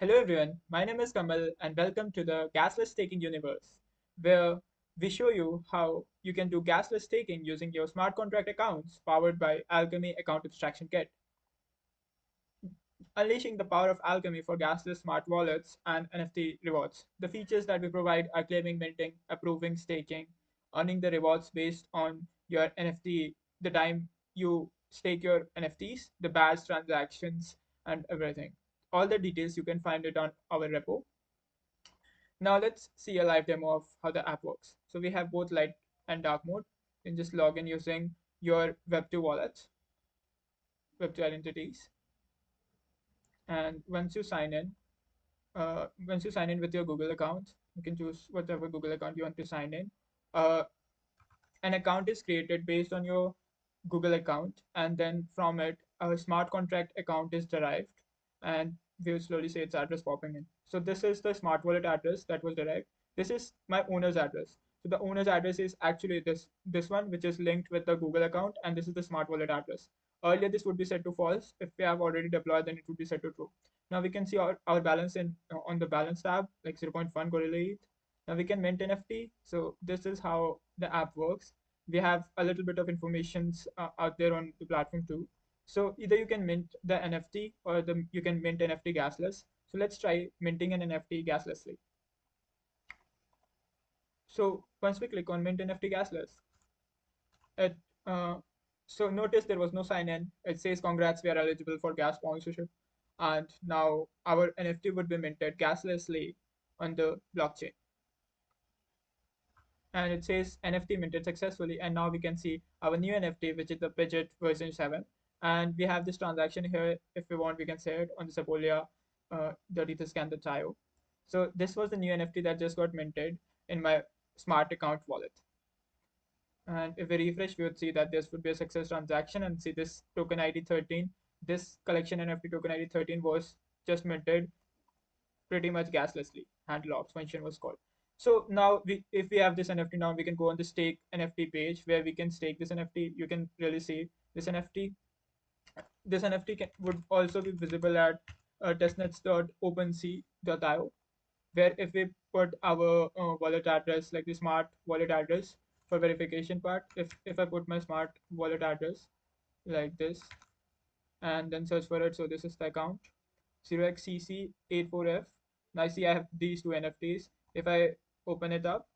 Hello everyone, my name is Kamal and welcome to the Gasless Staking universe, where we show you how you can do gasless staking using your smart contract accounts powered by Alchemy Account Abstraction Kit. Unleashing the power of Alchemy for gasless smart wallets and NFT rewards. The features that we provide are claiming, minting, approving staking, earning the rewards based on your NFT, the time you stake your NFTs, the badge transactions, and everything. All the details you can find it on our repo. Now let's see a live demo of how the app works. So we have both light and dark mode. You can just log in using your Web2 wallets, Web2 identities. And once you sign in with your Google account, you can choose whatever Google account you want to sign in. Uh, an account is created based on your Google account, and then from it, a smart contract account is derived, and we will slowly see its address popping in. So this is the smart wallet address that was derived. This is my owner's address. So the owner's address is actually this one, which is linked with the Google account, and this is the smart wallet address. Earlier, this would be set to false. If we have already deployed, then it would be set to true. Now we can see our balance in on the balance tab, like 0.1 correlate. Now we can mint NFT. So this is how the app works. We have a little bit of information out there on the platform too. So either you can mint the NFT or you can mint NFT gasless. So let's try minting an NFT gaslessly. So once we click on mint NFT gasless, it uh, so notice there was no sign in. It says congrats, we are eligible for gas sponsorship, and now our NFT would be minted gaslessly on the blockchain. And it says NFT minted successfully. And now we can see our new NFT, which is the Pidget version 7. And we have this transaction here. If we want, we can say it on the Sepolia Dirty to Scan the Tayo. So this was the new NFT that just got minted in my smart account wallet. And if we refresh, we would see that this would be a success transaction and see this token ID 13. This collection NFT token ID 13 was just minted pretty much gaslessly. Handle ops function was called. So now if we have this NFT now, we can go on the stake NFT page where we can stake this NFT. You can really see this NFT. This NFT would also be visible at testnets.opensea.io, where if we put our wallet address, like the smart wallet address for verification part, if I put my smart wallet address like this and then search for it, so this is the account 0xcc84f. Now I see I have these two NFTs. If I open it up,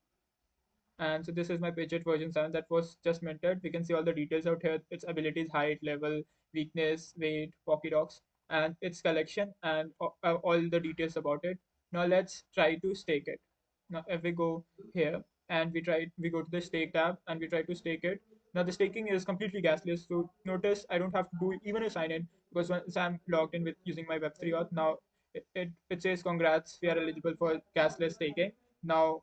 and so this is my Pidget version 7 that was just minted. We can see all the details out here: its abilities, height, level, weakness, weight, pocket docs, and its collection, and all the details about it. Now let's try to stake it. Now if we go here and we go to the stake tab and we try to stake it. Now the staking is completely gasless. So notice I don't have to do even a sign in, because once I'm logged in with using my Web3 auth, now it says congrats, we are eligible for gasless staking. Now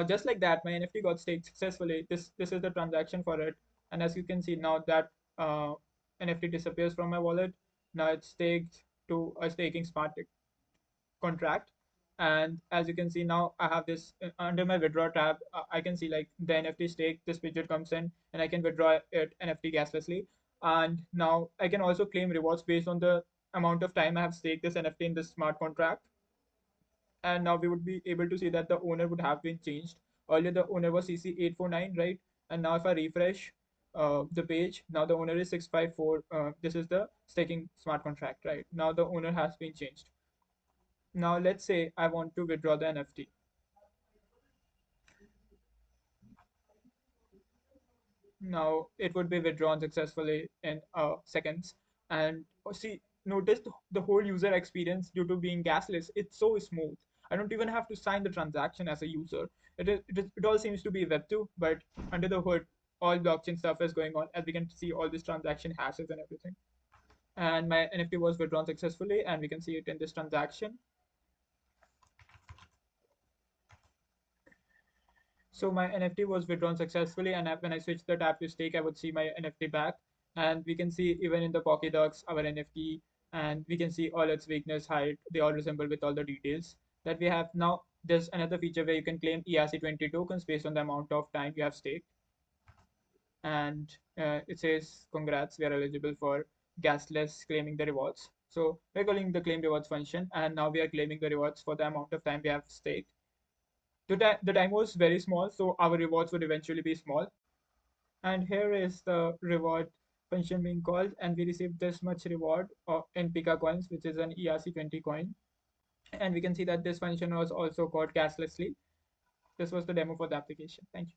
just like that, my NFT got staked successfully. This is the transaction for it. And as you can see now that uh, NFT disappears from my wallet. Now it's staked to a staking smart contract. And as you can see now, I have this under my withdraw tab. I can see like the NFT stake. This widget comes in, and I can withdraw it NFT gaslessly. And now I can also claim rewards based on the amount of time I have staked this NFT in this smart contract. And now we would be able to see that the owner would have been changed. Earlier the owner was CC849, right? And now if I refresh the page, now the owner is 654. This is the staking smart contract, right? Now the owner has been changed. Now let's say I want to withdraw the NFT. Now it would be withdrawn successfully in seconds. And see, notice the whole user experience due to being gasless. It's so smooth. I don't even have to sign the transaction as a user. It all seems to be Web2, but under the hood, all blockchain stuff is going on. As we can see, all this transaction hashes and everything. And my NFT was withdrawn successfully, and we can see it in this transaction. So my NFT was withdrawn successfully, and when I switch the tab to stake, I would see my NFT back. And we can see even in the Pocket Docs our NFT, and we can see all its weakness, height. They all resemble with all the details that we have. Now there's another feature where you can claim ERC20 tokens based on the amount of time you have staked. And it says, congrats, we are eligible for gasless claiming the rewards. So we're calling the claim rewards function, and now we are claiming the rewards for the amount of time we have staked. The time was very small, so our rewards would eventually be small. And here is the reward function being called, and we received this much reward in Pika coins, which is an ERC20 coin. And we can see that this function was also called gaslessly. This was the demo for the application. Thank you.